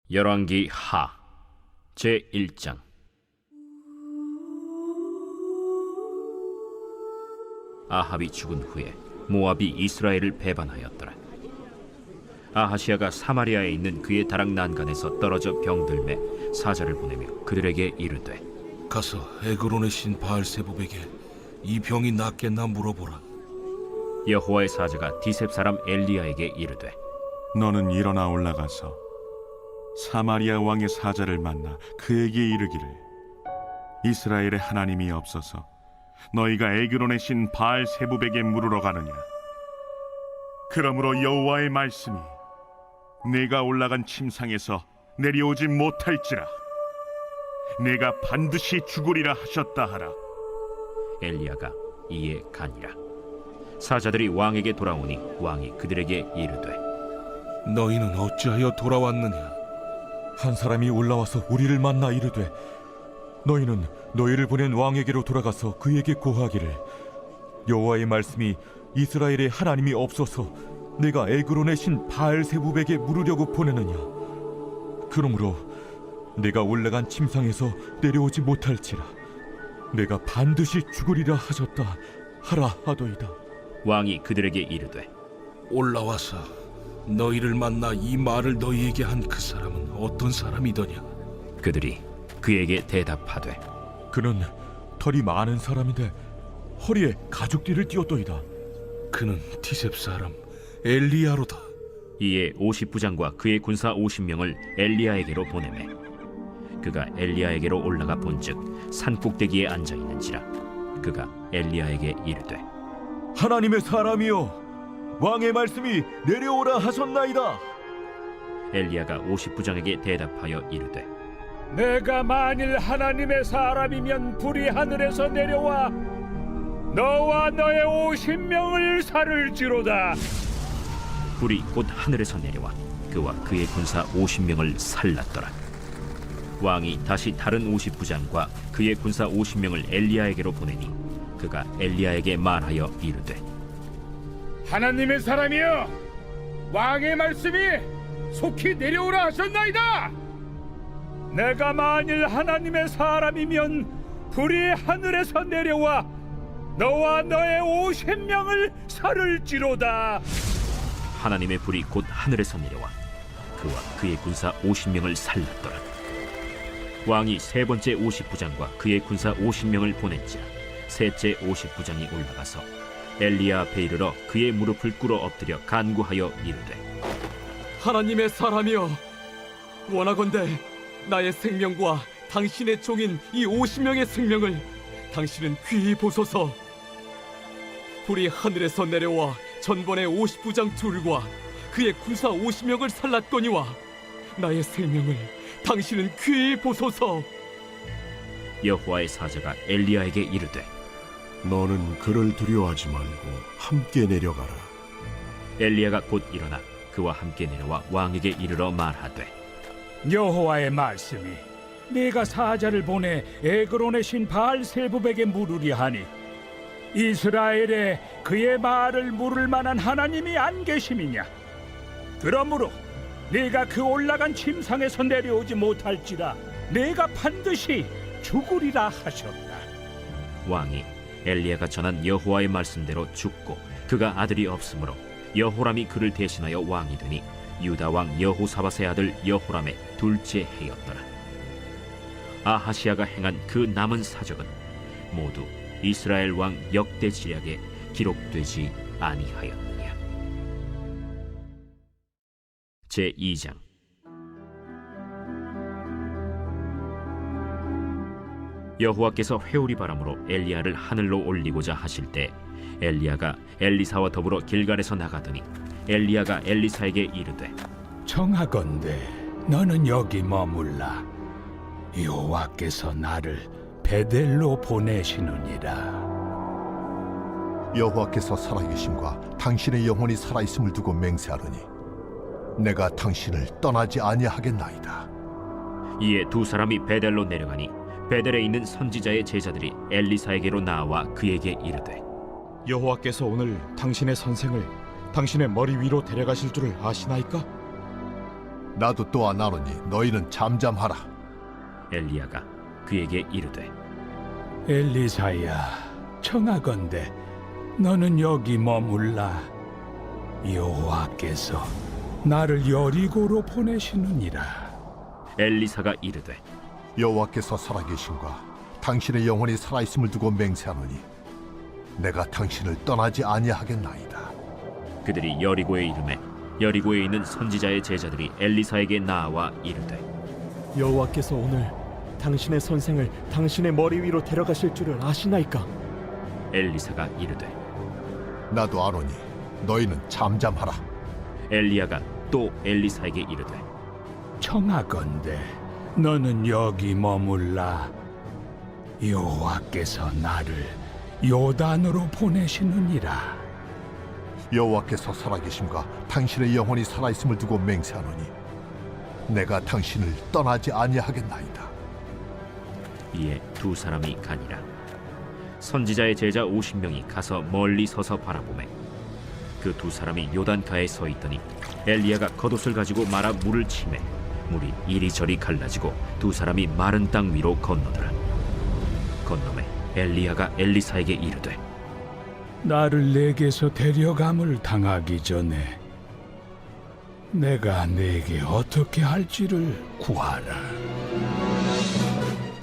열왕기 하 제1장. 아합이 죽은 후에 모압이 이스라엘을 배반하였더라. 아하시아가 사마리아에 있는 그의 다락 난간에서 떨어져 병들매 사자를 보내며 그들에게 이르되, 가서 에그론의 신 바알세붑에게 이 병이 낫겠나 물어보라. 여호와의 사자가 디셉 사람 엘리야에게 이르되, 너는 일어나 올라가서 사마리아 왕의 사자를 만나 그에게 이르기를, 이스라엘의 하나님이 없어서 너희가 에그론의 신 바알세붑에게 물으러 가느냐? 그러므로 여호와의 말씀이 내가 올라간 침상에서 내려오지 못할지라 내가 반드시 죽으리라 하셨다 하라. 엘리야가 이에 가니라. 사자들이 왕에게 돌아오니 왕이 그들에게 이르되, 너희는 어찌하여 돌아왔느냐? 한 사람이 올라와서 우리를 만나 이르되, 너희는 너희를 보낸 왕에게로 돌아가서 그에게 고하기를, 여호와의 말씀이 이스라엘의 하나님이 없어서 내가 에그론의 신 바알세붑에게 물으려고 보내느냐? 그러므로 내가 올라간 침상에서 내려오지 못할지라 내가 반드시 죽으리라 하셨다 하라 하더이다. 왕이 그들에게 이르되, 올라와서 너희를 만나 이 말을 너희에게 한 그 사람은 어떤 사람이더냐? 그들이 그에게 대답하되, 그는 털이 많은 사람인데 허리에 가죽띠를 띠었더이다. 그는 디셉 사람 엘리야로다. 이에 50부장과 그의 군사 50명을 엘리야에게로 보내매 그가 엘리야에게로 올라가 본즉 산 꼭대기에 앉아 있는지라. 그가 엘리야에게 이르되, 하나님의 사람이여, 왕의 말씀이 내려오라 하셨나이다. 엘리야가 50부장에게 대답하여 이르되, 내가 만일 하나님의 사람이면 불이 하늘에서 내려와 너와 너의 50명을 살을지로다. 불이 곧 하늘에서 내려와 그와 그의 군사 50명을 살랐더라. 왕이 다시 다른 50부장과 그의 군사 50명을 엘리야에게로 보내니 그가 엘리야에게 말하여 이르되, 하나님의 사람이여, 왕의 말씀이 속히 내려오라 하셨나이다. 내가 만일 하나님의 사람이면 불이 하늘에서 내려와 너와 너의 50명을 살을지로다. 하나님의 불이 곧 하늘에서 내려와 그와 그의 군사 50명을 살랐더라. 왕이 세 번째 50부장과 그의 군사 50명을 보낸지라. 셋째 50부장이 올라가서 엘리야 앞에 이르러 그의 무릎을 꿇어 엎드려 간구하여 이르되, 하나님의 사람이여, 원하건대 나의 생명과 당신의 종인 이 50명의 생명을 당신은 귀히 보소서. 불이 하늘에서 내려와 전번의 50부장 둘과 그의 군사 50명을 살랐거니와 나의 생명을 당신은 귀히 보소서. 여호와의 사자가 엘리야에게 이르되, 너는 그를 두려워하지 말고 함께 내려가라. 엘리야가 곧 일어나 그와 함께 내려와 왕에게 이르러 말하되, 여호와의 말씀이 내가 사자를 보내 에그론의 신 바알세붑에게 물으려 하니 이스라엘에 그의 말을 물을 만한 하나님이 안 계심이냐? 그러므로 네가 그 올라간 침상에서 내려오지 못할지라 내가 반드시 죽으리라 하셨다. 왕이 엘리야가 전한 여호와의 말씀대로 죽고 그가 아들이 없으므로 여호람이 그를 대신하여 왕이 되니 유다 왕 여호사밧의 아들 여호람의 둘째 해였더라. 아하시아가 행한 그 남은 사적은 모두 이스라엘 왕 역대 지략에 기록되지 아니하였느냐. 제2장. 여호와께서 회오리 바람으로 엘리야를 하늘로 올리고자 하실 때 엘리야가 엘리사와 더불어 길갈에서 나가더니 엘리야가 엘리사에게 이르되, 청하건대 너는 여기 머물라. 여호와께서 나를 베델로 보내시느니라. 여호와께서 살아계심과 당신의 영혼이 살아있음을 두고 맹세하노니 내가 당신을 떠나지 아니하겠나이다. 이에 두 사람이 베델로 내려가니 베델에 있는 선지자의 제자들이 엘리사에게로 나와 그에게 이르되, 여호와께서 오늘 당신의 선생을 당신의 머리 위로 데려가실 줄을 아시나이까? 나도 또한 아노니 너희는 잠잠하라. 엘리야가 그에게 이르되 엘리사야, 청하건대 너는 여기 머물라. 여호와께서 나를 여리고로 보내시느니라. 엘리사가 이르되 여호와께서 살아계심과 당신의 영혼이 살아있음을 두고 맹세하노니 내가 당신을 떠나지 아니하겠나이다. 그들이 여리고에 이르매 여리고에 있는 선지자의 제자들이 엘리사에게 나와 이르되 여호와께서 오늘 당신의 선생을 당신의 머리 위로 데려가실 줄을 아시나이까? 엘리사가 이르되 나도 아노니 너희는 잠잠하라. 엘리야가 또 엘리사에게 이르되 청하건대 너는 여기 머물라. 여호와께서 나를 요단으로 보내시느니라. 여호와께서 살아계심과 당신의 영혼이 살아있음을 두고 맹세하노니 내가 당신을 떠나지 아니하겠나이다. 이에 두 사람이 가니라. 선지자의 제자 50명이 가서 멀리 서서 바라보매 그 두 사람이 요단가에 서 있더니 엘리야가 겉옷을 가지고 말아 물을 치매 물이 이리저리 갈라지고 두 사람이 마른 땅 위로 건너더라. 건너매 엘리야가 엘리사에게 이르되 나를 내게서 데려감을 당하기 전에 내가 내게 어떻게 할지를 구하라.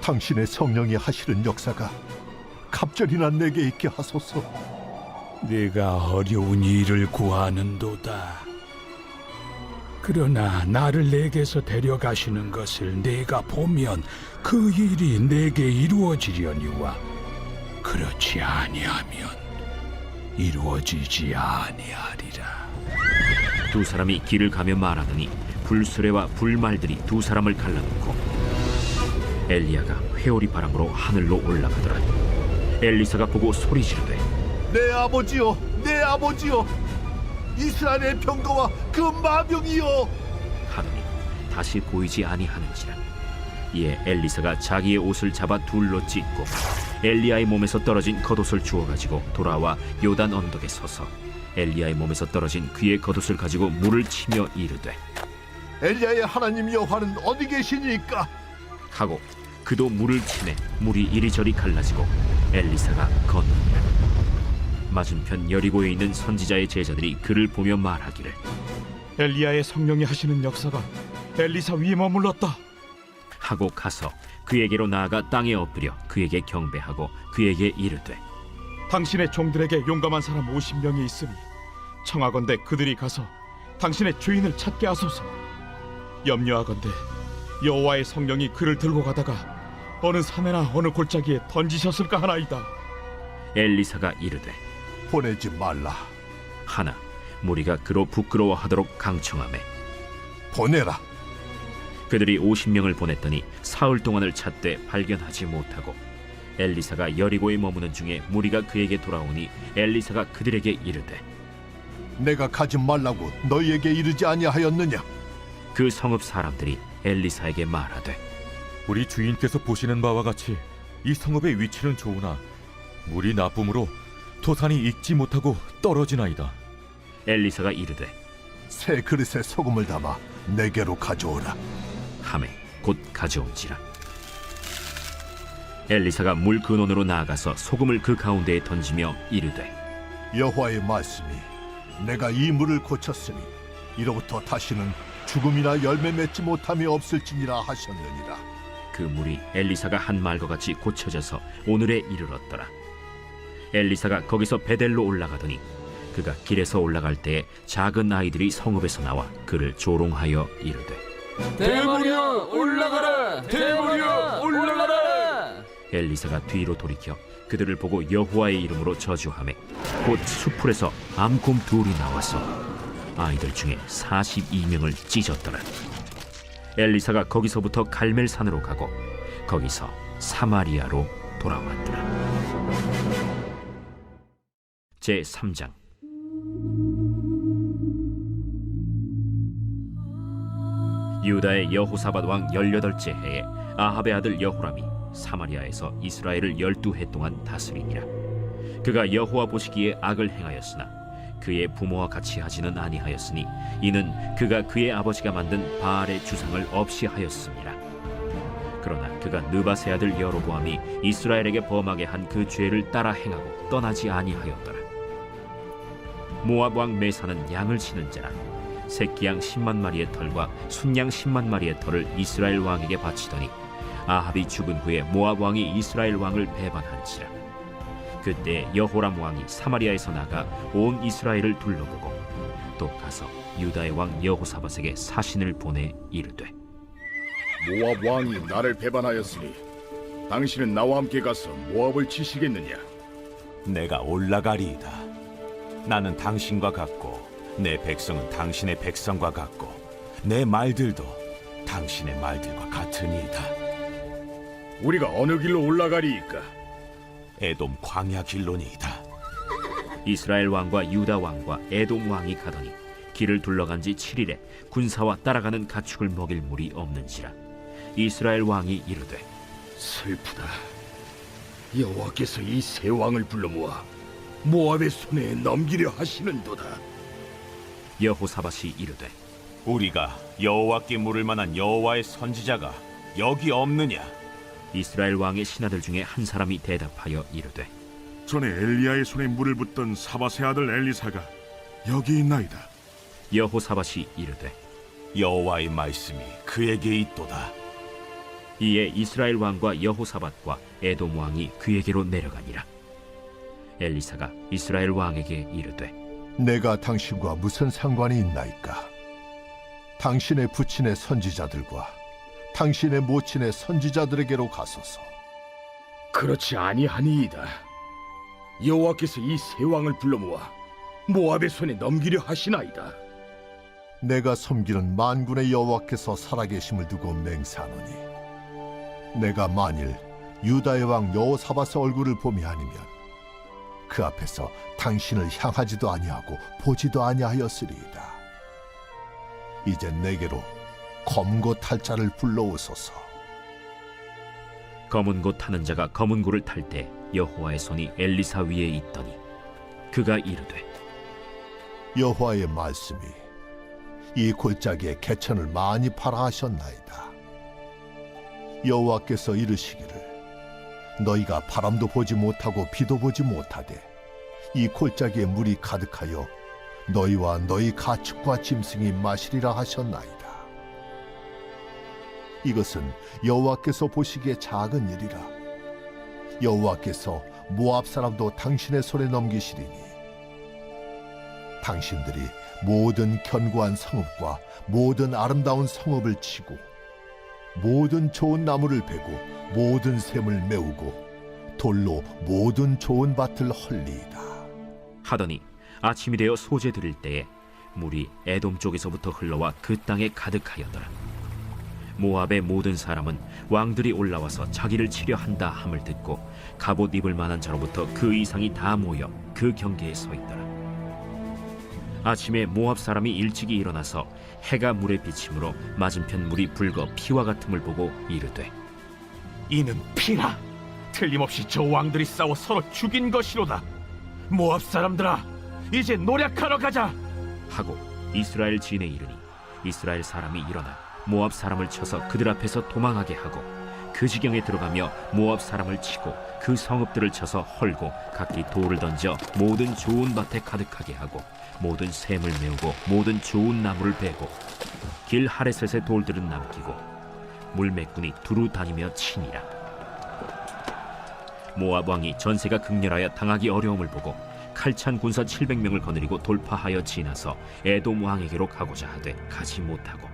당신의 성령이 하시는 역사가 갑절이나 내게 있게 하소서. 네가 어려운 일을 구하는도다. 그러나 나를 내게서 데려가시는 것을 내가 보면 그 일이 내게 이루어지려니와 그렇지 아니하면 이루어지지 아니하리라. 두 사람이 길을 가며 말하더니 불수레와 불말들이 두 사람을 갈라놓고 엘리야가 회오리 바람으로 하늘로 올라가더라. 엘리사가 보고 소리 지르되 내 아버지여, 내 아버지여, 이스라엘의 병거와 그 마병이여. 하더니 다시 보이지 아니하는지라. 이에 엘리사가 자기의 옷을 잡아 둘로 찢고 엘리야의 몸에서 떨어진 겉옷을 주워 가지고 돌아와 요단 언덕에 서서 엘리야의 몸에서 떨어진 그의 겉옷을 가지고 물을 치며 이르되 엘리야의 하나님 여호와는 어디 계시니까? 하고 그도 물을 치매 물이 이리저리 갈라지고 엘리사가 건너니라. 맞은편 여리고에 있는 선지자의 제자들이 그를 보며 말하기를 엘리야의 성령이 하시는 역사가 엘리사 위에 머물렀다. 하고 가서 그에게로 나아가 땅에 엎드려 그에게 경배하고 그에게 이르되 당신의 종들에게 용감한 사람 50명이 있으니 청하건대 그들이 가서 당신의 주인을 찾게 하소서. 염려하건대 여호와의 성령이 그를 들고 가다가 어느 산에나 어느 골짜기에 던지셨을까 하나이다. 엘리사가 이르되 보내지 말라. 하나 무리가 그로 부끄러워하도록 강청하매 보내라. 그들이 50명을 보냈더니 사흘 동안을 찾되 발견하지 못하고 엘리사가 여리고에 머무는 중에 무리가 그에게 돌아오니 엘리사가 그들에게 이르되 내가 가지 말라고 너희에게 이르지 아니하였느냐? 그 성읍 사람들이 엘리사에게 말하되 우리 주인께서 보시는 바와 같이 이 성읍의 위치는 좋으나 물이 나쁨으로 토산이 익지 못하고 떨어지나이다. 엘리사가 이르되 새 그릇에 소금을 담아 내게로 가져오라. 하매 곧 가져온지라. 엘리사가 물 근원으로 나아가서 소금을 그 가운데에 던지며 이르되 여호와의 말씀이 내가 이 물을 고쳤으니 이로부터 다시는 죽음이나 열매 맺지 못함이 없을지니라 하셨느니라. 그 물이 엘리사가 한 말과 같이 고쳐져서 오늘에 이르렀더라. 엘리사가 거기서 베델로 올라가더니 그가 길에서 올라갈 때에 작은 아이들이 성읍에서 나와 그를 조롱하여 이르되 대머리여 올라가라! 대머리여 올라가라! 엘리사가 뒤로 돌이켜 그들을 보고 여호와의 이름으로 저주하매 곧 수풀에서 암곰 둘이 나와서 아이들 중에 42명을 찢었더라. 엘리사가 거기서부터 갈멜산으로 가고 거기서 사마리아로 돌아왔더라. 제 3장. 유다의 여호사밧 왕 18째 해에 아합의 아들 여호람이 사마리아에서 이스라엘을 12해 동안 다스리니라. 그가 여호와 보시기에 악을 행하였으나 그의 부모와 같이 하지는 아니하였으니 이는 그가 그의 아버지가 만든 바알의 주상을 없이 하였습니다. 그러나 그가 느밧의 아들 여로보암이 이스라엘에게 범하게 한 그 죄를 따라 행하고 떠나지 아니하였더라. 모압 왕 메사는 양을 치는 자라 새끼양 10만 마리의 털과 순양 10만 마리의 털을 이스라엘 왕에게 바치더니 아합이 죽은 후에 모압 왕이 이스라엘 왕을 배반한지라. 그때 여호람 왕이 사마리아에서 나가 온 이스라엘을 둘러보고 또 가서 유다의 왕 여호사밧에게 사신을 보내 이르되 모압 왕이 나를 배반하였으니 당신은 나와 함께 가서 모압을 치시겠느냐? 내가 올라가리이다. 나는 당신과 같고 내 백성은 당신의 백성과 같고 내 말들도 당신의 말들과 같으니이다. 우리가 어느 길로 올라가리이까? 에돔 광야 길로니이다. 이스라엘 왕과 유다 왕과 에돔 왕이 가더니 길을 둘러간 지 7일에 군사와 따라가는 가축을 먹일 물이 없는지라. 이스라엘 왕이 이르되 슬프다. 여호와께서 이 세 왕을 불러 모아 모압의 손에 넘기려 하시는도다. 여호사밧이 이르되 우리가 여호와께 물을 만한 여호와의 선지자가 여기 없느냐? 이스라엘 왕의 신하들 중에 한 사람이 대답하여 이르되 전에 엘리야의 손에 물을 붓던 사밧의 아들 엘리사가 여기 있나이다. 여호사밧이 이르되 여호와의 말씀이 그에게 있도다. 이에 이스라엘 왕과 여호사밧과 에돔 왕이 그에게로 내려가니라. 엘리사가 이스라엘 왕에게 이르되 내가 당신과 무슨 상관이 있나이까? 당신의 부친의 선지자들과 당신의 모친의 선지자들에게로 가소서. 그렇지 아니하니이다. 여호와께서 이 세 왕을 불러 모아 모압의 손에 넘기려 하시나이다. 내가 섬기는 만군의 여호와께서 살아계심을 두고 맹세하노니 내가 만일 유다의 왕 여호사밧의 얼굴을 봄이 아니면 그 앞에서 당신을 향하지도 아니하고 보지도 아니하였으리이다. 이제 내게로 검고 탈 자를 불러오소서. 검은 고 타는 자가 검은 고를 탈 때 여호와의 손이 엘리사 위에 있더니 그가 이르되 여호와의 말씀이 이 골짜기에 개천을 많이 팔아 하셨나이다. 여호와께서 이르시기를 너희가 바람도 보지 못하고 비도 보지 못하되 이 골짜기에 물이 가득하여 너희와 너희 가축과 짐승이 마시리라 하셨나이다. 이것은 여호와께서 보시기에 작은 일이라. 여호와께서 모압 사람도 당신의 손에 넘기시리니 당신들이 모든 견고한 성읍과 모든 아름다운 성읍을 치고 모든 좋은 나무를 베고 모든 샘을 메우고 돌로 모든 좋은 밭을 헐리이다. 하더니 아침이 되어 소재 드릴 때에 물이 에돔 쪽에서부터 흘러와 그 땅에 가득하였더라. 모압의 모든 사람은 왕들이 올라와서 자기를 치려 한다 함을 듣고 갑옷 입을 만한 자로부터 그 이상이 다 모여 그 경계에 서 있더라. 아침에 모압 사람이 일찍이 일어나서 해가 물에 비침으로 맞은편 물이 붉어 피와 같음을 보고 이르되 이는 피라. 틀림없이 저 왕들이 싸워 서로 죽인 것이로다. 모압 사람들아, 이제 노력하러 가자. 하고 이스라엘 진에 이르니 이스라엘 사람이 일어나 모압 사람을 쳐서 그들 앞에서 도망하게 하고 그 지경에 들어가며 모압 사람을 치고 그 성읍들을 쳐서 헐고 각기 돌을 던져 모든 좋은 밭에 가득하게 하고 모든 샘을 메우고 모든 좋은 나무를 베고 길 하레셋의 돌들은 남기고 물매꾼이 두루 다니며 치니라. 모압 왕이 전세가 극렬하여 당하기 어려움을 보고 칼찬 군사 700명을 거느리고 돌파하여 지나서 에돔 왕에게로 가고자 하되 가지 못하고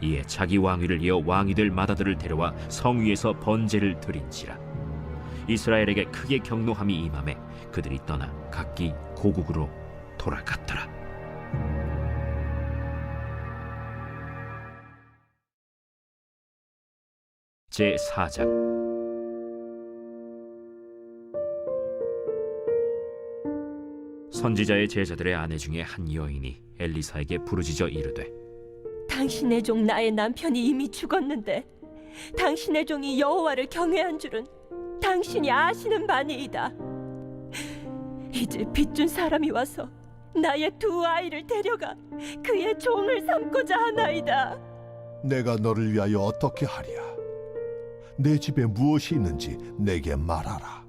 이에 자기 왕위를 이어 왕이 될 맏아들을 데려와 성 위에서 번제를 드린지라. 이스라엘에게 크게 경노함이 임하매 그들이 떠나 각기 고국으로 돌아갔더라. 제4장. 선지자의 제자들의 아내 중에 한 여인이 엘리사에게 부르짖어 이르되 당신의 종 나의 남편이 이미 죽었는데 당신의 종이 여호와를 경외한 줄은 당신이 아시는 바니이다. 이제 빚준 사람이 와서 나의 두 아이를 데려가 그의 종을 삼고자 하나이다. 내가 너를 위하여 어떻게 하랴? 내 집에 무엇이 있는지 내게 말하라.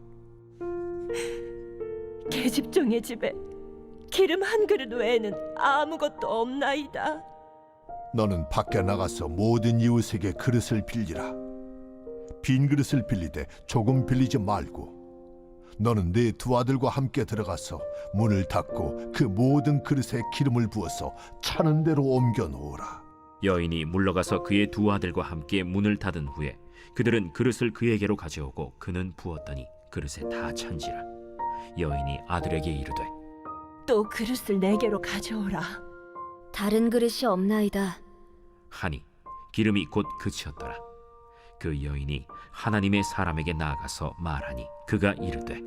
계집종의 집에 기름 한 그릇 외에는 아무것도 없나이다. 너는 밖에 나가서 모든 이웃에게 그릇을 빌리라. 빈 그릇을 빌리되 조금 빌리지 말고 너는 네 두 아들과 함께 들어가서 문을 닫고 그 모든 그릇에 기름을 부어서 차는 대로 옮겨 놓으라. 여인이 물러가서 그의 두 아들과 함께 문을 닫은 후에 그들은 그릇을 그에게로 가져오고 그는 부었더니 그릇에 다 찬지라. 여인이 아들에게 이르되 또 그릇을 내게로 가져오라. 다른 그릇이 없나이다. 하니 기름이 곧 그치었더라. 그 여인이 하나님의 사람에게 나아가서 말하니 그가 이르되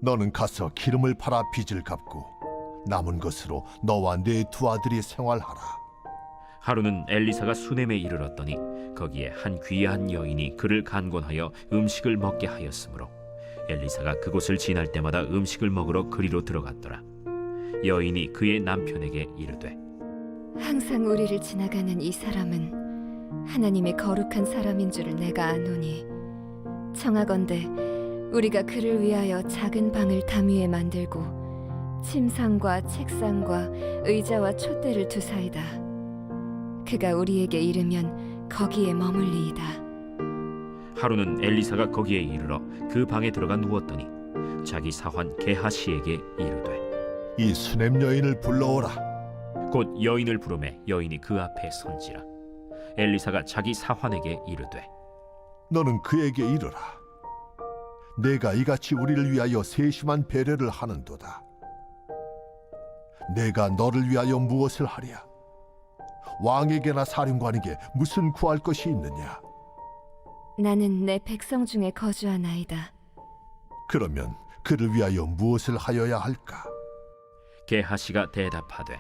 너는 가서 기름을 팔아 빚을 갚고 남은 것으로 너와 네 두 아들이 생활하라. 하루는 엘리사가 수넴에 이르렀더니 거기에 한 귀한 여인이 그를 간곤하여 음식을 먹게 하였으므로 엘리사가 그곳을 지날 때마다 음식을 먹으러 그리로 들어갔더라. 여인이 그의 남편에게 이르되 항상 우리를 지나가는 이 사람은 하나님의 거룩한 사람인 줄을 내가 아노니 청하건대 우리가 그를 위하여 작은 방을 담 위에 만들고 침상과 책상과 의자와 촛대를 두사이다. 그가 우리에게 이르면 거기에 머물리이다. 하루는 엘리사가 거기에 이르러 그 방에 들어가 누웠더니 자기 사환 게하시에게 이르되 이 수넴 여인을 불러오라. 곧 여인을 부르매 여인이 그 앞에 선지라. 엘리사가 자기 사환에게 이르되 너는 그에게 이르라. 내가 이같이 우리를 위하여 세심한 배려를 하는도다. 내가 너를 위하여 무엇을 하랴? 왕에게나 사령관에게 무슨 구할 것이 있느냐? 나는 내 백성 중에 거주하나이다. 그러면 그를 위하여 무엇을 하여야 할까? 게하시가 대답하되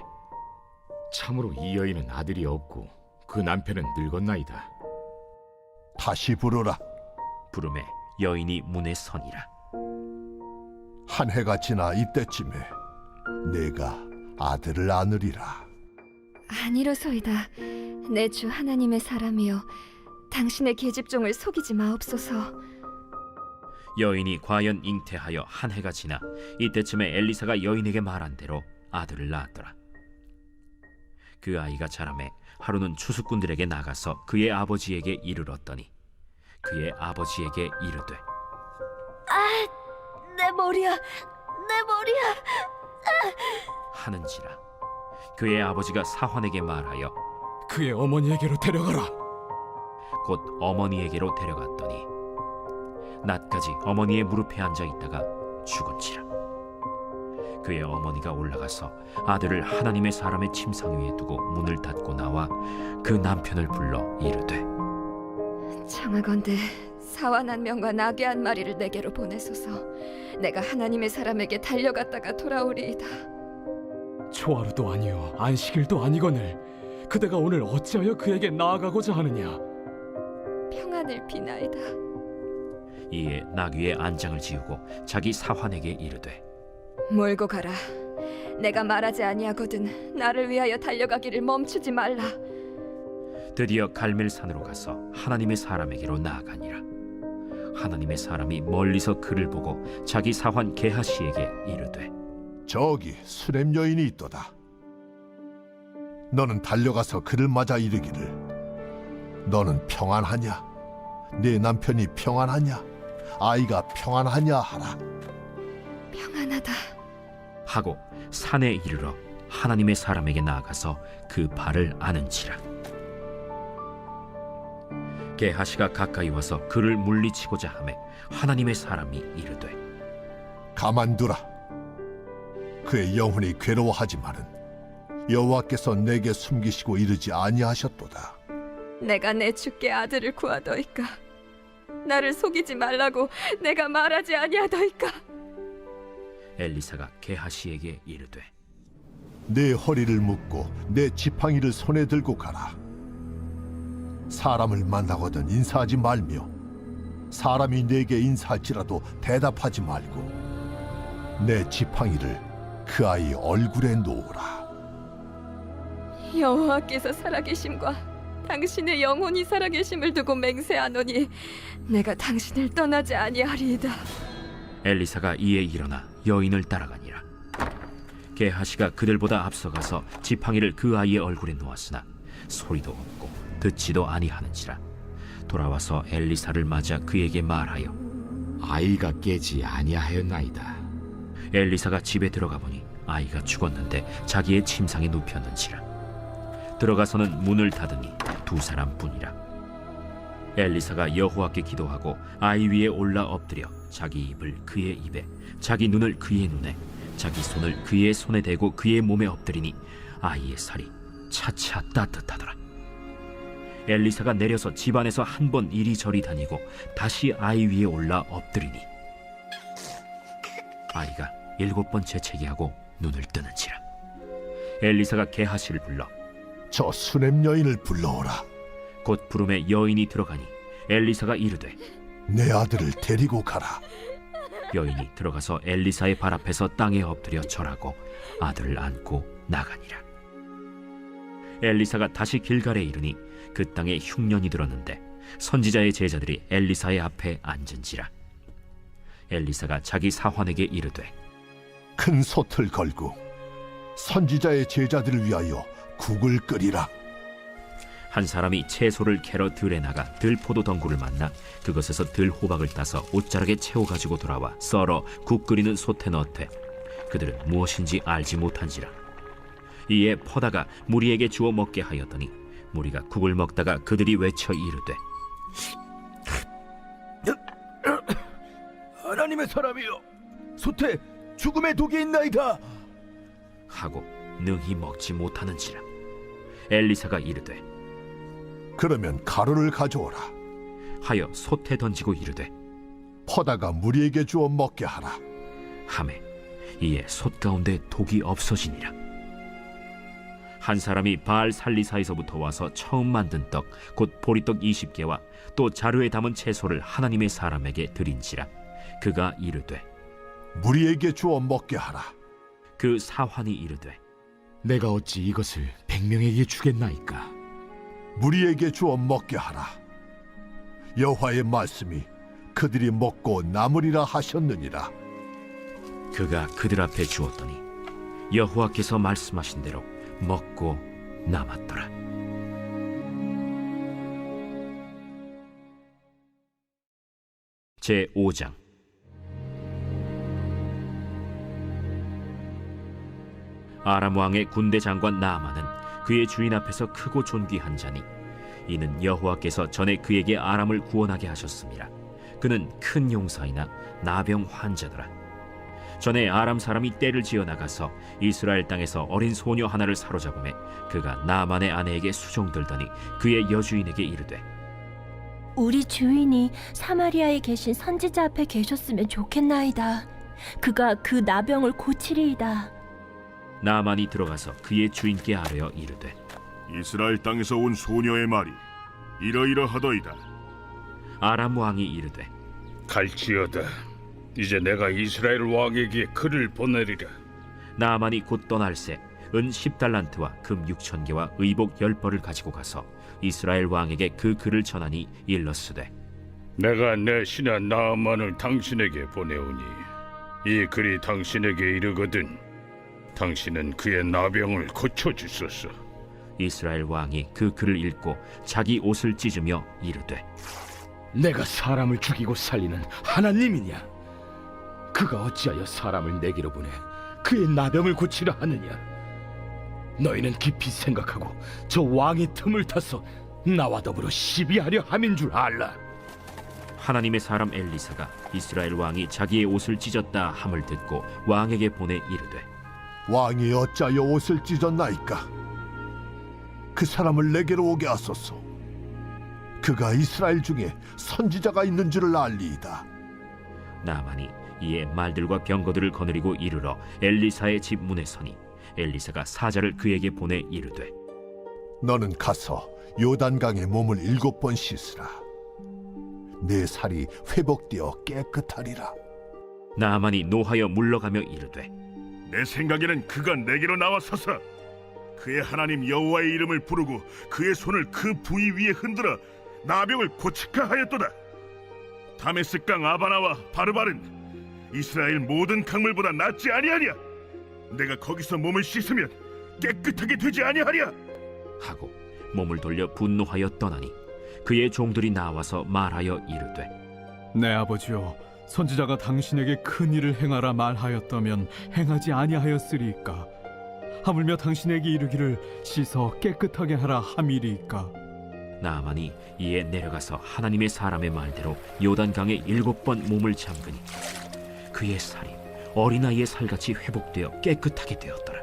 참으로 이 여인은 아들이 없고 그 남편은 늙었나이다. 다시 부르라. 부르매 여인이 문에 서니라. 한 해가 지나 이때쯤에 내가 아들을 안으리라. 아니로소이다. 내 주 하나님의 사람이여, 당신의 계집종을 속이지 마옵소서. 여인이 과연 잉태하여 한 해가 지나 이때쯤에 엘리사가 여인에게 말한 대로 아들을 낳았더라. 그 아이가 자라매 하루는 추수꾼들에게 나가서 그의 아버지에게 이르렀더니 그의 아버지에게 이르되 내 머리야, 내 머리야 하는지라. 그의 아버지가 사환에게 말하여 그의 어머니에게로 데려가라. 곧 어머니에게로 데려갔더니 낮까지 어머니의 무릎에 앉아 있다가 죽은지라. 그의 어머니가 올라가서 아들을 하나님의 사람의 침상 위에 두고 문을 닫고 나와 그 남편을 불러 이르되 청하건대 사완 한 명과 나귀 한 마리를 내게로 보내소서. 내가 하나님의 사람에게 달려갔다가 돌아오리이다. 초하루도 아니요 안식일도 아니거늘 그대가 오늘 어찌하여 그에게 나아가고자 하느냐? 평안을 비나이다. 이에 나귀의 안장을 지우고 자기 사환에게 이르되 몰고 가라. 내가 말하지 아니하거든 나를 위하여 달려가기를 멈추지 말라. 드디어 갈멜산으로 가서 하나님의 사람에게로 나아가니라. 하나님의 사람이 멀리서 그를 보고 자기 사환 게하시에게 이르되 저기 수렘 여인이 있도다. 너는 달려가서 그를 맞아 이르기를 너는 평안하냐? 네 남편이 평안하냐? 아이가 평안하냐 하라. 평안하다 하고 산에 이르러 하나님의 사람에게 나아가서 그 발을 아는지라. 게하시가 가까이 와서 그를 물리치고자 하매 하나님의 사람이 이르되 가만두라. 그의 영혼이 괴로워하지만은 여호와께서 내게 숨기시고 이르지 아니하셨도다. 내가 내 주께 아들을 구하더이까? 나를 속이지 말라고 내가 말하지 아니하더이까? 엘리사가 게하시에게 이르되 내 허리를 묶고 내 지팡이를 손에 들고 가라. 사람을 만나거든 인사하지 말며 사람이 내게 인사할지라도 대답하지 말고 내 지팡이를 그 아이 얼굴에 놓으라. 여호와께서 살아계심과 당신의 영혼이 살아계심을 두고 맹세하노니 내가 당신을 떠나지 아니하리이다. 엘리사가 이에 일어나 여인을 따라가니라. 게하시가 그들보다 앞서가서 지팡이를 그 아이의 얼굴에 놓았으나 소리도 없고 듣지도 아니하는지라. 돌아와서 엘리사를 맞아 그에게 말하여 아이가 깨지 아니하였나이다. 엘리사가 집에 들어가 보니 아이가 죽었는데 자기의 침상에 눕혔는지라. 들어가서는 문을 닫으니 두 사람뿐이라. 엘리사가 여호와께 기도하고 아이 위에 올라 엎드려 자기 입을 그의 입에, 자기 눈을 그의 눈에, 자기 손을 그의 손에 대고 그의 몸에 엎드리니 아이의 살이 차차 따뜻하더라. 엘리사가 내려서 집안에서 한 번 이리저리 다니고 다시 아이 위에 올라 엎드리니 아이가 7번 재채기하고 눈을 뜨는지라. 엘리사가 게하시를 불러 저 수냄 여인을 불러오라. 곧 부름에 여인이 들어가니 엘리사가 이르되 내 아들을 데리고 가라. 여인이 들어가서 엘리사의 발 앞에서 땅에 엎드려 절하고 아들을 안고 나가니라. 엘리사가 다시 길갈에 이르니 그 땅에 흉년이 들었는데 선지자의 제자들이 엘리사의 앞에 앉은지라. 엘리사가 자기 사환에게 이르되 큰 솥을 걸고 선지자의 제자들을 위하여 국을 끓이라. 한 사람이 채소를 캐러 들에 나가 들포도 덩굴을 만나 그것에서 들호박을 따서 옷자락에 채워가지고 돌아와 썰어 국 끓이는 솥에 넣되 그들은 무엇인지 알지 못한지라. 이에 퍼다가 무리에게 주어 먹게 하였더니 무리가 국을 먹다가 그들이 외쳐 이르되 하나님의 사람이여, 솥에 죽음의 독이 있나이다 하고 능히 먹지 못하는지라. 엘리사가 이르되 그러면 가루를 가져오라 하여 솥에 던지고 이르되 퍼다가 무리에게 주어 먹게 하라. 하매 이에 솥 가운데 독이 없어지니라. 한 사람이 바알 살리사에서부터 와서 처음 만든 떡 곧 보리떡 20개와 또 자루에 담은 채소를 하나님의 사람에게 드린지라. 그가 이르되 무리에게 주어 먹게 하라. 그 사환이 이르되 내가 어찌 이것을 100명에게 주겠나이까. 무리에게 주어 먹게 하라. 여호와의 말씀이 그들이 먹고 남으리라 하셨느니라. 그가 그들 앞에 주었더니 여호와께서 말씀하신 대로 먹고 남았더라. 제 5장. 아람 왕의 군대 장관 나아만은 그의 주인 앞에서 크고 존귀한 자니 이는 여호와께서 전에 그에게 아람을 구원하게 하셨습니다. 그는 큰 용사이나 나병 환자더라. 전에 아람 사람이 떼를 지어 나가서 이스라엘 땅에서 어린 소녀 하나를 사로잡음에 그가 나아만의 아내에게 수종들더니 그의 여주인에게 이르되 우리 주인이 사마리아에 계신 선지자 앞에 계셨으면 좋겠나이다. 그가 그 나병을 고치리이다. 나아만이 들어가서 그의 주인께 아뢰어 이르되 이스라엘 땅에서 온 소녀의 말이 이러이러하더이다. 아람 왕이 이르되 갈지어다. 이제 내가 이스라엘 왕에게 글을 보내리라. 나아만이 곧 떠날새 은 10달란트와 금 6,000개와 의복 10벌을 가지고 가서 이스라엘 왕에게 그 글을 전하니 일렀으되 내가 내 신하 나아만을 당신에게 보내오니 이 글이 당신에게 이르거든 당신은 그의 나병을 고쳐주소서. 이스라엘 왕이 그 글을 읽고 자기 옷을 찢으며 이르되 내가 사람을 죽이고 살리는 하나님이냐? 그가 어찌하여 사람을 내게로 보내 그의 나병을 고치려 하느냐? 너희는 깊이 생각하고 저 왕의 틈을 타서 나와 더불어 시비하려 함인 줄 알라. 하나님의 사람 엘리사가 이스라엘 왕이 자기의 옷을 찢었다 함을 듣고 왕에게 보내 이르되 왕이 어찌하여 옷을 찢었나이까? 그 사람을 내게로 오게 하소서. 그가 이스라엘 중에 선지자가 있는 줄을 알리이다. 나아만이 이에 말들과 병거들을 거느리고 이르러 엘리사의 집 문에 서니 엘리사가 사자를 그에게 보내 이르되 너는 가서 요단강에 몸을 7번 씻으라. 내 살이 회복되어 깨끗하리라. 나아만이 노하여 물러가며 이르되 내 생각에는 그가 내게로 나와서서 그의 하나님 여호와의 이름을 부르고 그의 손을 그 부위 위에 흔들어 나병을 고치카 하였도다. 다메스강 아바나와 바르바른 이스라엘 모든 강물보다 낫지 아니하랴. 내가 거기서 몸을 씻으면 깨끗하게 되지 아니하랴. 하고 몸을 돌려 분노하여 떠나니 그의 종들이 나와서 말하여 이르되 내 아버지여, 선지자가 당신에게 큰 일을 행하라 말하였다면 행하지 아니하였으리이까? 하물며 당신에게 이르기를 씻어 깨끗하게 하라 함이리이까? 나아만이 이에 내려가서 하나님의 사람의 말대로 요단강에 7번 몸을 잠그니 그의 살이 어린아이의 살같이 회복되어 깨끗하게 되었더라.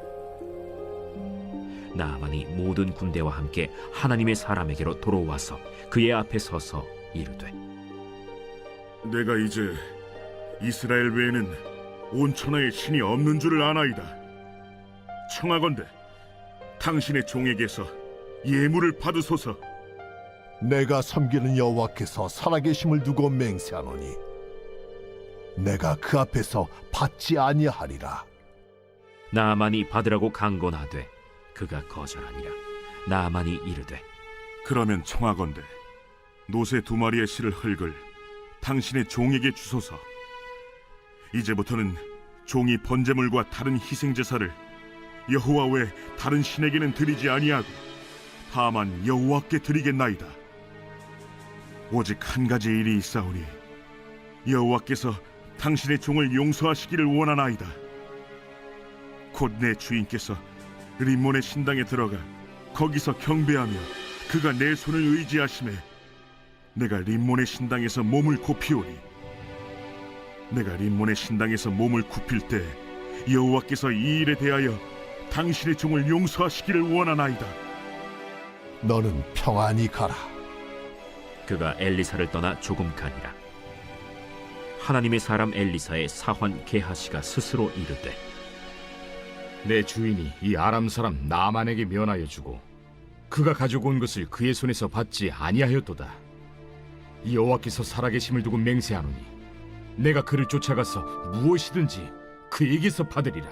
나아만이 모든 군대와 함께 하나님의 사람에게로 돌아와서 그의 앞에 서서 이르되 내가 이제 이스라엘 외에는 온 천하에 신이 없는 줄을 아나이다. 청하건대 당신의 종에게서 예물을 받으소서. 내가 섬기는 여호와께서 살아계심을 두고 맹세하노니 내가 그 앞에서 받지 아니하리라. 나아만이 받으라고 강권하되 그가 거절하니라. 나아만이 이르되 그러면 청하건대 노새 2마리의 실을 흙을 당신의 종에게 주소서. 이제부터는 종이 번제물과 다른 희생제사를 여호와 외 다른 신에게는 드리지 아니하고 다만 여호와께 드리겠나이다. 오직 한 가지 일이 있사오니 여호와께서 당신의 종을 용서하시기를 원하나이다. 곧 내 주인께서 림몬의 신당에 들어가 거기서 경배하며 그가 내 손을 의지하심에 내가 림몬의 신당에서 몸을 굽히오니 내가 림몬의 신당에서 몸을 굽힐 때 여호와께서 이 일에 대하여 당신의 종을 용서하시기를 원하나이다. 너는 평안히 가라. 그가 엘리사를 떠나 조금 가니라. 하나님의 사람 엘리사의 사환 게하시가 스스로 이르되 내 주인이 이 아람 사람 나만에게 면하여 주고 그가 가지고 온 것을 그의 손에서 받지 아니하였도다. 이 여호와께서 살아계심을 두고 맹세하노니 내가 그를 쫓아가서 무엇이든지 그에게서 받으리라.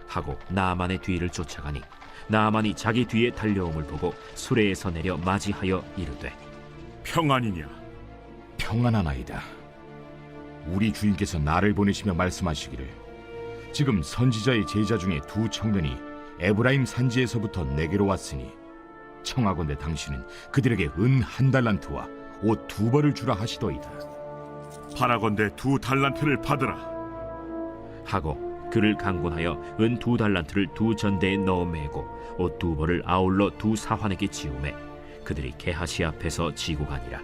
하고 나아만의 뒤를 쫓아가니 나아만이 자기 뒤에 달려옴을 보고 수레에서 내려 맞이하여 이르되 평안이냐? 평안하나이다. 우리 주인께서 나를 보내시며 말씀하시기를 지금 선지자의 제자 중에 2 청년이 에브라임 산지에서부터 내게로 왔으니 청하건대 당신은 그들에게 은 1달란트와 옷 2벌을 주라 하시더이다. 바라건대 2달란트를 받으라. 하고 그를 강권하여 은 2달란트를 2 전대에 넣어 매고 옷 2벌을 아울러 2 사환에게 지우매 그들이 게하시 앞에서 지고 가니라.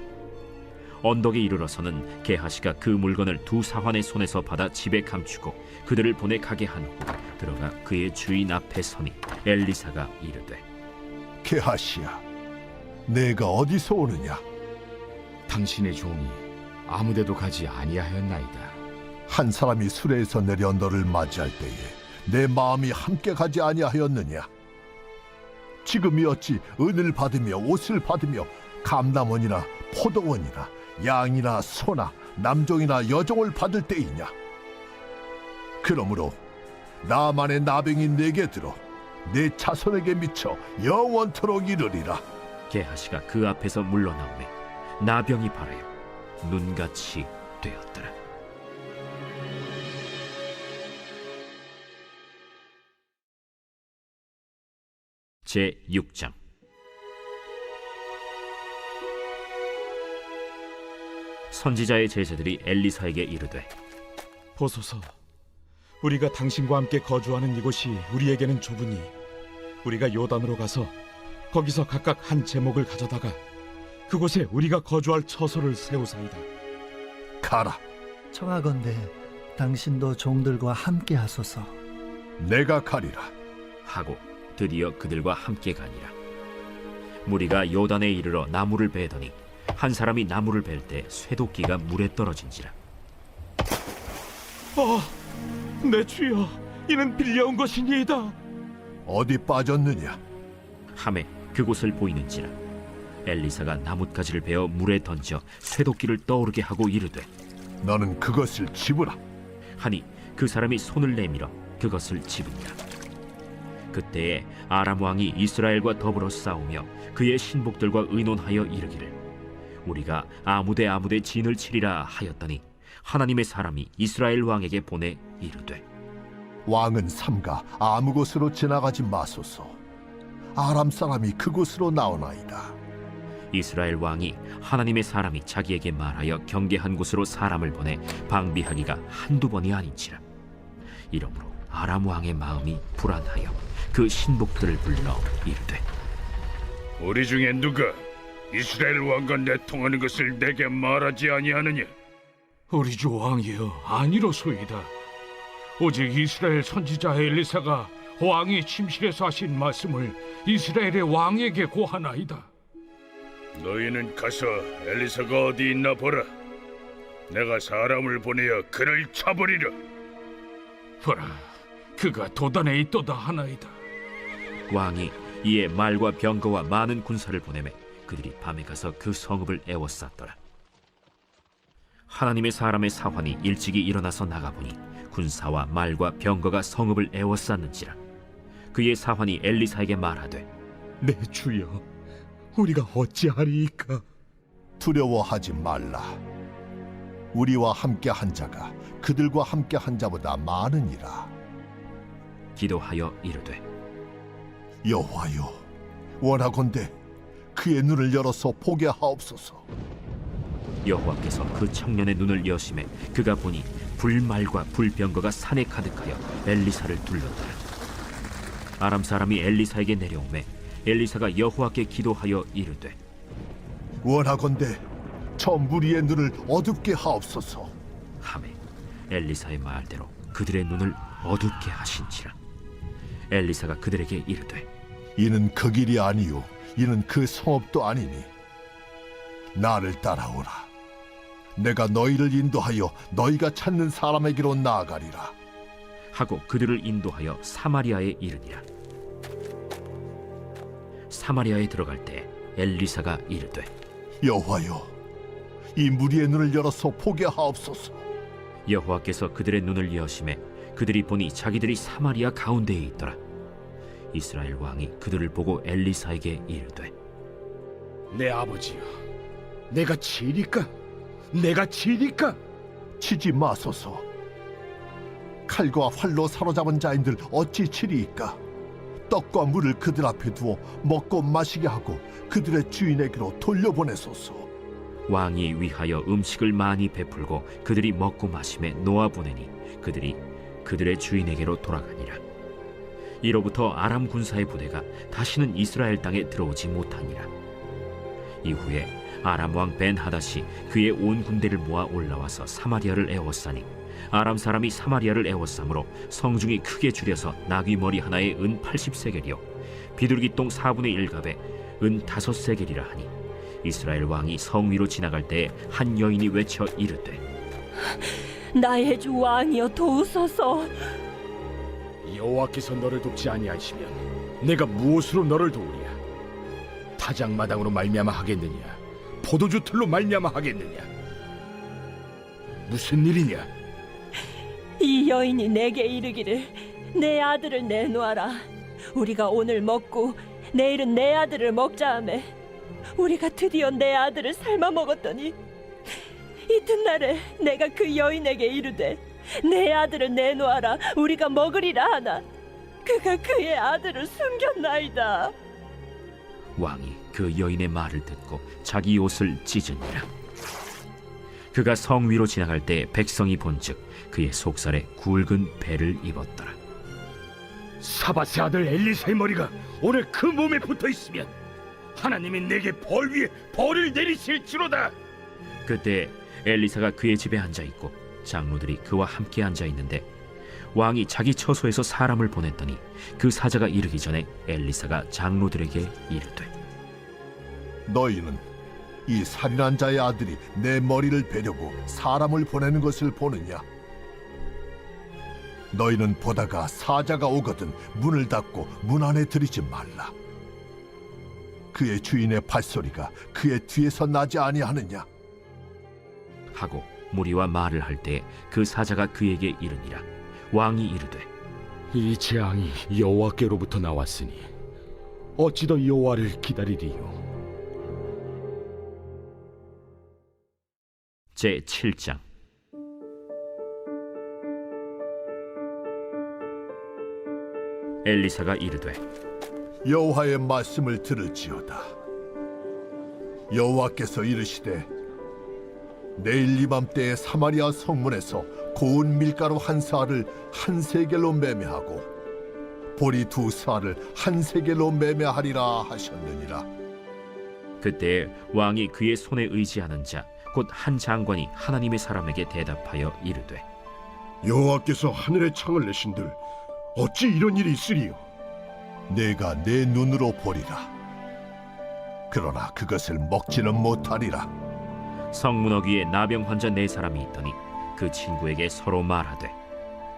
언덕에 이르러서는 게하시가 그 물건을 2 사환의 손에서 받아 집에 감추고 그들을 보내 가게 한 후 들어가 그의 주인 앞에 서니 엘리사가 이르되 게하시야, 내가 어디서 오느냐? 당신의 종이 아무데도 가지 아니하였나이다. 한 사람이 수레에서 내려 너를 맞이할 때에 내 마음이 함께 가지 아니하였느냐? 지금이 어찌 은을 받으며 옷을 받으며 감남원이나 포도원이나 양이나 소나 남종이나 여종을 받을 때이냐? 그러므로 나만의 나병이 내게 들어 내 자손에게 미쳐 영원토록 이르리라. 게하시가 그 앞에서 물러나오매 나병이 발하여 눈같이 되었더라. 제 6장. 선지자의 제자들이 엘리사에게 이르되 보소서, 우리가 당신과 함께 거주하는 이곳이 우리에게는 좁으니 우리가 요단으로 가서 거기서 각각 한 제목을 가져다가 그곳에 우리가 거주할 처소를 세우사이다. 가라. 청하건대 당신도 종들과 함께 하소서. 내가 가리라. 하고 드디어 그들과 함께 가니라. 무리가 요단에 이르러 나무를 베더니 한 사람이 나무를 벨 때 쇠도끼가 물에 떨어진지라. 내 주여, 이는 빌려온 것이니이다. 어디 빠졌느냐? 함에 그곳을 보이는지라. 엘리사가 나뭇가지를 베어 물에 던져 쇠도끼를 떠오르게 하고 이르되 너는 그것을 집으라. 하니 그 사람이 손을 내밀어 그것을 집으니라. 그때에 아람 왕이 이스라엘과 더불어 싸우며 그의 신복들과 의논하여 이르기를 우리가 아무데 진을 치리라 하였더니 하나님의 사람이 이스라엘 왕에게 보내 이르되 왕은 삼가 아무 곳으로 지나가지 마소서. 아람 사람이 그곳으로 나오나이다. 이스라엘 왕이 하나님의 사람이 자기에게 말하여 경계한 곳으로 사람을 보내 방비하기가 한두 번이 아닌지라. 이러므로 아람 왕의 마음이 불안하여 그 신복들을 불러 이르되 우리 중에 누가 이스라엘 왕과 내통하는 것을 내게 말하지 아니하느냐? 우리 주 왕이여, 아니로소이다. 오직 이스라엘 선지자 엘리사가 왕이 침실에서 하신 말씀을 이스라엘의 왕에게 고하나이다. 너희는 가서 엘리사가 어디 있나 보라. 내가 사람을 보내어 그를 쳐버리라. 보라, 그가 도단에 있도다 하나이다. 왕이 이에 말과 병거와 많은 군사를 보내매 그들이 밤에 가서 그 성읍을 에워쌌더라. 하나님의 사람의 사환이 일찍이 일어나서 나가보니 군사와 말과 병거가 성읍을 에워쌌는지라. 그의 사환이 엘리사에게 말하되 내 주여, 우리가 어찌하리이까? 두려워하지 말라. 우리와 함께 한 자가 그들과 함께 한 자보다 많으니라. 기도하여 이르되 여호와여, 원하건대 그의 눈을 열어서 보게 하옵소서. 여호와께서 그 청년의 눈을 여심해 그가 보니 불말과 불병거가 산에 가득하여 엘리사를 둘렀더라. 아람 사람이 엘리사에게 내려오매 엘리사가 여호와께 기도하여 이르되 원하건대 저 무리의 눈을 어둡게 하옵소서. 하매 엘리사의 말대로 그들의 눈을 어둡게 하신지라. 엘리사가 그들에게 이르되 이는 그 길이 아니요 이는 그 성읍도 아니니 나를 따라오라. 내가 너희를 인도하여 너희가 찾는 사람에게로 나아가리라. 하고 그들을 인도하여 사마리아에 이르니라. 사마리아에 들어갈 때 엘리사가 이르되 여호와여, 이 무리의 눈을 열어서 보게 하옵소서. 여호와께서 그들의 눈을 여심해 그들이 보니 자기들이 사마리아 가운데에 있더라. 이스라엘 왕이 그들을 보고 엘리사에게 이르되 내 아버지여, 내가 치리까? 내가 치리까? 치지 마소서. 칼과 활로 사로잡은 자인들 어찌 치리이까? 떡과 물을 그들 앞에 두어 먹고 마시게 하고 그들의 주인에게로 돌려보내소서. 왕이 위하여 음식을 많이 베풀고 그들이 먹고 마심에 놓아보내니 그들이 그들의 주인에게로 돌아가니라. 이로부터 아람 군사의 부대가 다시는 이스라엘 땅에 들어오지 못하니라. 이후에 아람 왕 벤하닷이 그의 온 군대를 모아 올라와서 사마리아를 에워싸니 아람 사람이 사마리아를 에워싸므로 성중이 크게 줄여서 나귀 머리 하나에 은 80세겔이요 비둘기 똥 4분의 1갑에 은 5세겔이라 하니 이스라엘 왕이 성 위로 지나갈 때에 한 여인이 외쳐 이르되 나의 주 왕이여 도우소서. 여호와께서 너를 돕지 아니하시면 내가 무엇으로 너를 도우랴? 타작마당으로 말미암아 하겠느냐? 포도주 틀로 말미암아 하겠느냐? 무슨 일이냐? 이 여인이 내게 이르기를 내 아들을 내놓아라. 우리가 오늘 먹고 내일은 내 아들을 먹자 하매 우리가 드디어 내 아들을 삶아 먹었더니 이튿날에 내가 그 여인에게 이르되 내 아들을 내놓아라. 우리가 먹으리라 하나 그가 그의 아들을 숨겼나이다. 왕이 그 여인의 말을 듣고 자기 옷을 찢으니라. 그가 성 위로 지나갈 때 백성이 본즉 그의 속살에 굵은 배를 입었더라. 사밧의 아들 엘리사의 머리가 오늘 그 몸에 붙어 있으면 하나님이 내게 벌 위에 벌을 내리실지로다. 그때 엘리사가 그의 집에 앉아 있고 장로들이 그와 함께 앉아 있는데 왕이 자기 처소에서 사람을 보냈더니 그 사자가 이르기 전에 엘리사가 장로들에게 이르되 너희는 이 살인한 자의 아들이 내 머리를 베려고 사람을 보내는 것을 보느냐? 너희는 보다가 사자가 오거든 문을 닫고 문 안에 들이지 말라. 그의 주인의 발소리가 그의 뒤에서 나지 아니하느냐? 하고 무리와 말을 할 때 그 사자가 그에게 이르니라. 왕이 이르되 이 재앙이 여호와께로부터 나왔으니 어찌 더 여호와를 기다리리요. 제 7장. 엘리사가 이르되 여호와의 말씀을 들을지어다. 여호와께서 이르시되 내일 이맘때에 사마리아 성문에서 고운 밀가루 한 사알을 한 세겔로 매매하고 보리 두 사알을 한 세겔로 매매하리라 하셨느니라. 그때에 왕이 그의 손에 의지하는 자 곧 한 장관이 하나님의 사람에게 대답하여 이르되 여호와께서 하늘의 창을 내신들 어찌 이런 일이 있으리요? 내가 내 눈으로 보리라. 그러나 그것을 먹지는 못하리라. 성문 어귀에 나병 환자 4사람이 있더니 그 친구에게 서로 말하되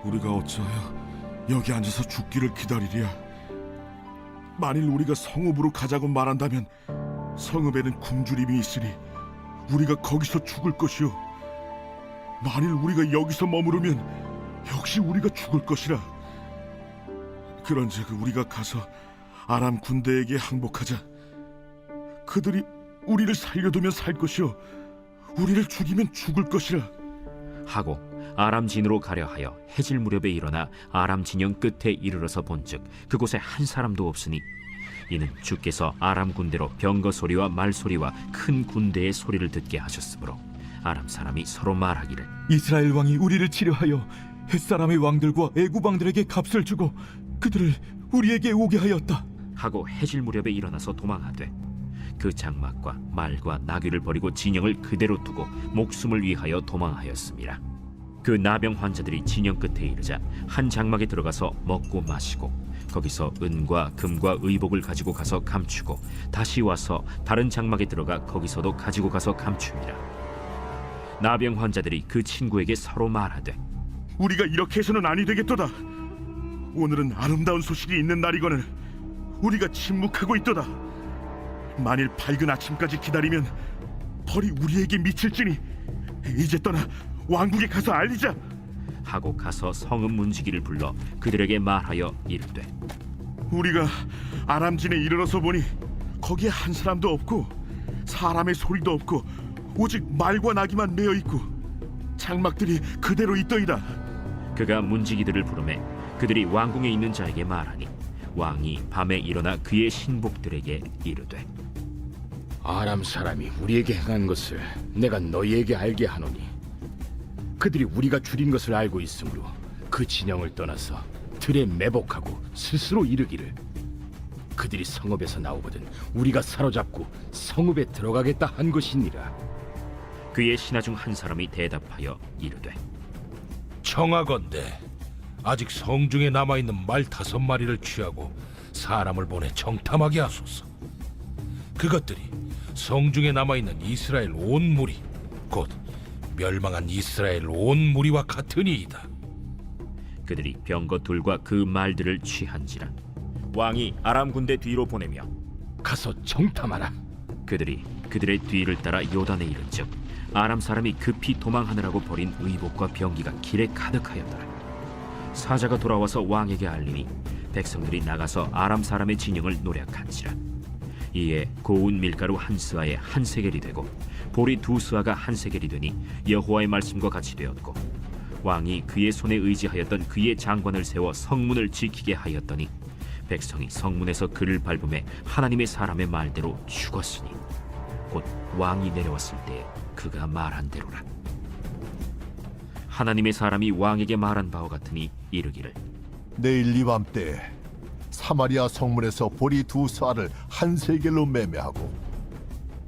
우리가 어찌하여 여기 앉아서 죽기를 기다리랴? 만일 우리가 성읍으로 가자고 말한다면 성읍에는 굶주림이 있으니 우리가 거기서 죽을 것이요 만일 우리가 여기서 머무르면 역시 우리가 죽을 것이라. 그런즉 우리가 가서 아람 군대에게 항복하자. 그들이 우리를 살려두면 살 것이요 우리를 죽이면 죽을 것이라 하고 아람 진으로 가려 하여 해질 무렵에 일어나 아람 진영 끝에 이르러서 본즉 그곳에 한 사람도 없으니 이는 주께서 아람 군대로 병거 소리와 말 소리와 큰 군대의 소리를 듣게 하셨으므로 아람 사람이 서로 말하기를 이스라엘 왕이 우리를 치려하여 햇사람의 왕들과 애굽 왕들에게 값을 주고 그들을 우리에게 오게 하였다 하고 해질 무렵에 일어나서 도망하되 그 장막과 말과 나귀를 버리고 진영을 그대로 두고 목숨을 위하여 도망하였습니다. 그 나병 환자들이 진영 끝에 이르자 한 장막에 들어가서 먹고 마시고 거기서 은과 금과 의복을 가지고 가서 감추고 다시 와서 다른 장막에 들어가 거기서도 가지고 가서 감춥니다. 나병 환자들이 그 친구에게 서로 말하되 우리가 이렇게 해서는 아니 되겠도다. 오늘은 아름다운 소식이 있는 날이거늘 우리가 침묵하고 있도다. 만일 밝은 아침까지 기다리면 벌이 우리에게 미칠지니 이제 떠나 왕국에 가서 알리자 하고 가서 성읍 문지기를 불러 그들에게 말하여 이르되 우리가 아람진에 이르러서 보니 거기에 한 사람도 없고 사람의 소리도 없고 오직 말과 나귀만 메어 있고 장막들이 그대로 있더이다. 그가 문지기들을 부르매 그들이 왕궁에 있는 자에게 말하니 왕이 밤에 일어나 그의 신복들에게 이르되 아람 사람이 우리에게 행한 것을 내가 너희에게 알게 하노니 그들이 우리가 줄인 것을 알고 있으므로 그 진영을 떠나서 들에 매복하고 스스로 이르기를 그들이 성읍에서 나오거든 우리가 사로잡고 성읍에 들어가겠다 한 것이니라. 그의 신하 중 한 사람이 대답하여 이르되 청하건대 아직 성중에 남아있는 말 5마리를 취하고 사람을 보내 정탐하게 하소서. 그것들이 성중에 남아있는 이스라엘 온 무리 곧 멸망한 이스라엘 온 무리와 같으니이다. 그들이 병거 둘과 그 말들을 취한지라 왕이 아람 군대 뒤로 보내며 가서 정탐하라. 그들이 그들의 뒤를 따라 요단에 이른즉 아람 사람이 급히 도망하느라고 버린 의복과 병기가 길에 가득하였더라. 사자가 돌아와서 왕에게 알리니 백성들이 나가서 아람 사람의 진영을 노략한지라. 이에 고운 밀가루 한 스아에 한 세겔이 되고 보리 2스아가 한 세겔이 되니 여호와의 말씀과 같이 되었고 왕이 그의 손에 의지하였던 그의 장관을 세워 성문을 지키게 하였더니 백성이 성문에서 그를 밟음에 하나님의 사람의 말대로 죽었으니 곧 왕이 내려왔을 때에 그가 말한 대로라. 하나님의 사람이 왕에게 말한 바와 같으니 이르기를 내일 이맘때에 사마리아 성문에서 보리 2스아를 한 세겔로 매매하고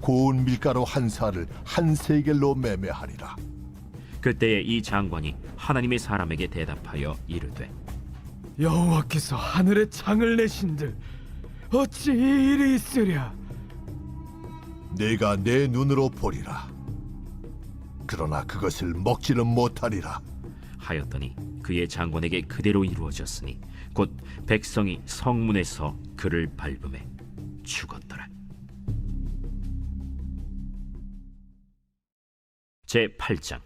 고운 밀가루 한 사알을 한 세겔로 매매하리라. 그때에 이 장관이 하나님의 사람에게 대답하여 이르되 여호와께서 하늘에 창을 내신들 어찌 이 일이 있으랴? 내가 내 눈으로 보리라. 그러나 그것을 먹지는 못하리라 하였더니 그의 장관에게 그대로 이루어졌으니 곧 백성이 성문에서 그를 밟음에 죽었더라. 제 8장.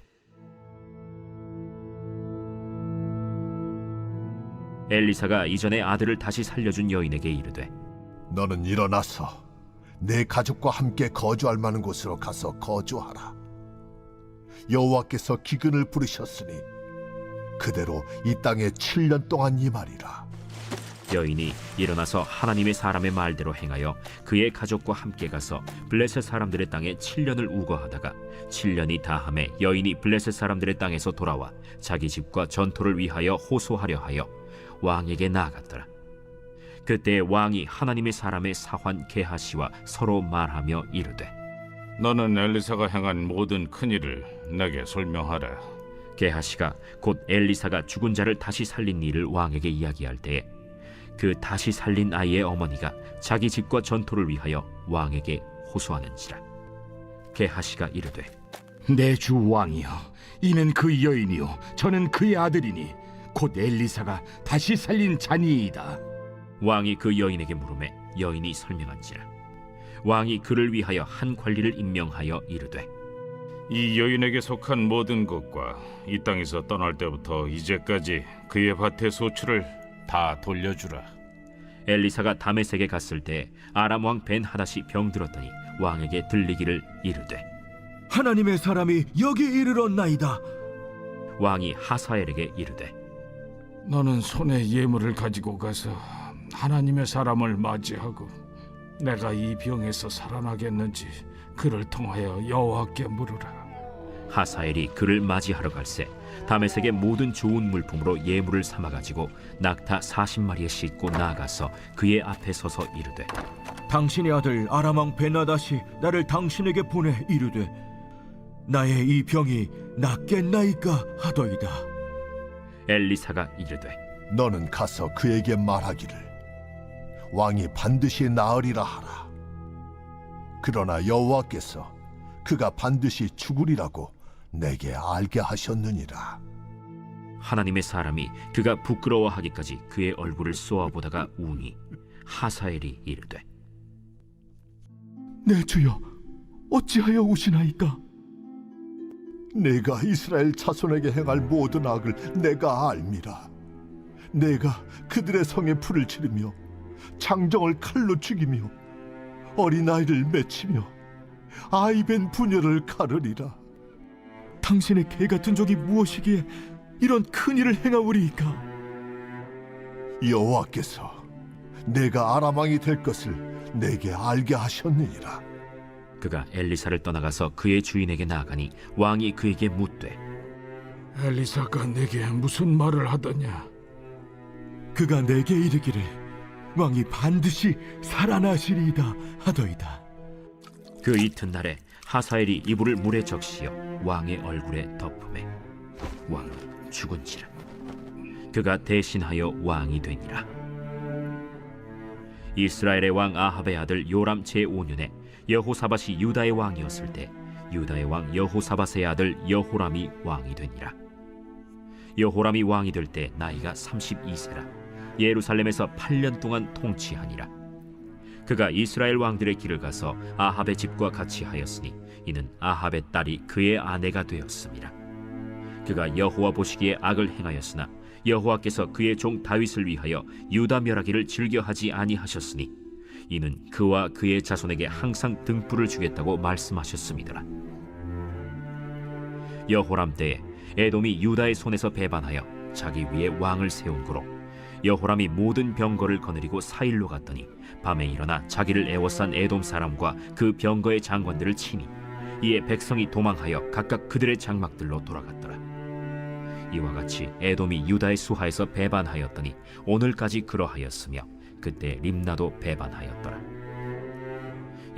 엘리사가 이전에 아들을 다시 살려준 여인에게 이르되 너는 일어나서 내 가족과 함께 거주할 만한 곳으로 가서 거주하라. 여호와께서 기근을 부르셨으니 그대로 이 땅에 7년 동안 임하리라. 여인이 일어나서 하나님의 사람의 말대로 행하여 그의 가족과 함께 가서 블레셋 사람들의 땅에 7년을 우거하다가 7년이 다함에 여인이 블레셋 사람들의 땅에서 돌아와 자기 집과 전토를 위하여 호소하려 하여 왕에게 나아갔더라. 그때 왕이 하나님의 사람의 사환 게하시와 서로 말하며 이르되 너는 엘리사가 행한 모든 큰일을 내게 설명하라. 게하시가 곧 엘리사가 죽은 자를 다시 살린 일을 왕에게 이야기할 때에 그 다시 살린 아이의 어머니가 자기 집과 전토를 위하여 왕에게 호소하는지라. 게하시가 이르되 내 주 왕이여, 이는 그 여인이요 저는 그의 아들이니 곧 엘리사가 다시 살린 자니이다. 왕이 그 여인에게 물으매 여인이 설명한지라. 왕이 그를 위하여 한 관리를 임명하여 이르되 이 여인에게 속한 모든 것과 이 땅에서 떠날 때부터 이제까지 그의 밭의 소출을 다 돌려주라. 엘리사가 다메섹에 갔을 때 아람 왕 벤하닷이 병들었더니 왕에게 들리기를 이르되 하나님의 사람이 여기 이르렀나이다. 왕이 하사엘에게 이르되 너는 손에 예물을 가지고 가서 하나님의 사람을 맞이하고 내가 이 병에서 살아나겠는지 그를 통하여 여호와께 물으라. 하사엘이 그를 맞이하러 갈새 다메섹의 모든 좋은 물품으로 예물을 삼아가지고 낙타 40마리에 싣고 나아가서 그의 앞에 서서 이르되 당신의 아들 아람 왕 벤하닷이 나를 당신에게 보내 이르되 나의 이 병이 낫겠나이까 하더이다. 엘리사가 이르되 너는 가서 그에게 말하기를 왕이 반드시 나으리라 하라. 그러나 여호와께서 그가 반드시 죽으리라고 내게 알게 하셨느니라. 하나님의 사람이 그가 부끄러워하기까지 그의 얼굴을 쏘아보다가 우니 하사엘이 이르되 내 주여, 어찌하여 우시나이까? 내가 이스라엘 자손에게 행할 모든 악을 내가 알미라. 내가 그들의 성에 불을 지르며 장정을 칼로 죽이며 어린아이를 맺히며 아이벤 부녀를 가르리라. 당신의 개 같은 적이 무엇이기에 이런 큰 일을 행하오리이까? 여호와께서 내가 아람 왕이 될 것을 내게 알게 하셨느니라. 그가 엘리사를 떠나가서 그의 주인에게 나아가니 왕이 그에게 묻되 엘리사가 내게 무슨 말을 하더냐? 그가 내게 이르기를 왕이 반드시 살아나시리이다 하더이다. 그 이튿날에 하사엘이 이불을 물에 적시어 왕의 얼굴에 덮음에 왕은 죽은지라. 그가 대신하여 왕이 되니라. 이스라엘의 왕 아합의 아들 요람 제5년에 여호사밧이 유다의 왕이었을 때 유다의 왕 여호사밧의 아들 여호람이 왕이 되니라. 여호람이 왕이 될 때 나이가 32세라. 예루살렘에서 8년 동안 통치하니라. 그가 이스라엘 왕들의 길을 가서 아합의 집과 같이 하였으니 이는 아합의 딸이 그의 아내가 되었음이라. 그가 여호와 보시기에 악을 행하였으나 여호와께서 그의 종 다윗을 위하여 유다 멸하기를 즐겨하지 아니하셨으니 이는 그와 그의 자손에게 항상 등불을 주겠다고 말씀하셨음이더라. 여호람 때에 에돔이 유다의 손에서 배반하여 자기 위에 왕을 세운 고로 여호람이 모든 병거를 거느리고 사일로 갔더니 밤에 일어나 자기를 애워싼 에돔 사람과 그 병거의 장관들을 치니 이에 백성이 도망하여 각각 그들의 장막들로 돌아갔더라. 이와 같이 에돔이 유다의 수하에서 배반하였더니 오늘까지 그러하였으며 그때 림나도 배반하였더라.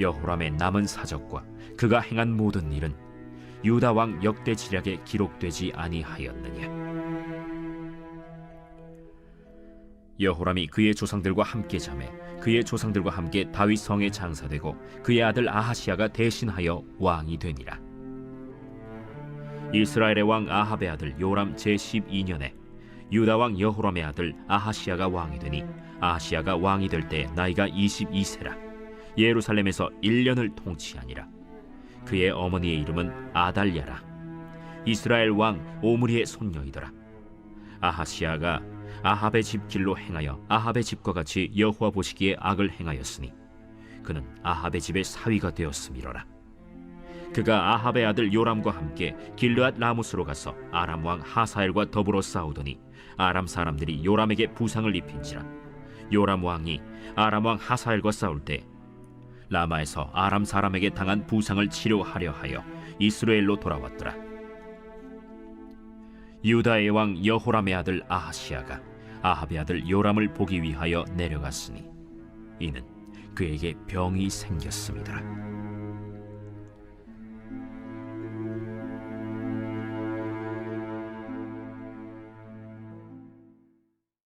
여호람의 남은 사적과 그가 행한 모든 일은 유다 왕 역대지략에 기록되지 아니하였느냐. 여호람이 그의 조상들과 함께 자매 그의 조상들과 함께 다윗 성에 장사되고 그의 아들 아하시야가 대신하여 왕이 되니라. 이스라엘의 왕 아합의 아들 요람 제12년에 유다 왕 여호람의 아들 아하시야가 왕이 되니 아하시야가 왕이 될 때 나이가 22세라. 예루살렘에서 1년을 통치하니라. 그의 어머니의 이름은 아달랴라. 이스라엘 왕 오므리의 손녀이더라. 아하시야가 아합의 집 길로 행하여 아합의 집과 같이 여호와 보시기에 악을 행하였으니 그는 아합의 집의 사위가 되었음이로라. 그가 아합의 아들 요람과 함께 길르앗 라무스로 가서 아람 왕 하사엘과 더불어 싸우더니 아람 사람들이 요람에게 부상을 입힌지라. 요람 왕이 아람 왕 하사엘과 싸울 때 라마에서 아람 사람에게 당한 부상을 치료하려 하여 이스라엘로 돌아왔더라. 유다의 왕 여호람의 아들 아하시아가 아합의 아들 요람을 보기 위하여 내려갔으니 이는 그에게 병이 생겼습니다.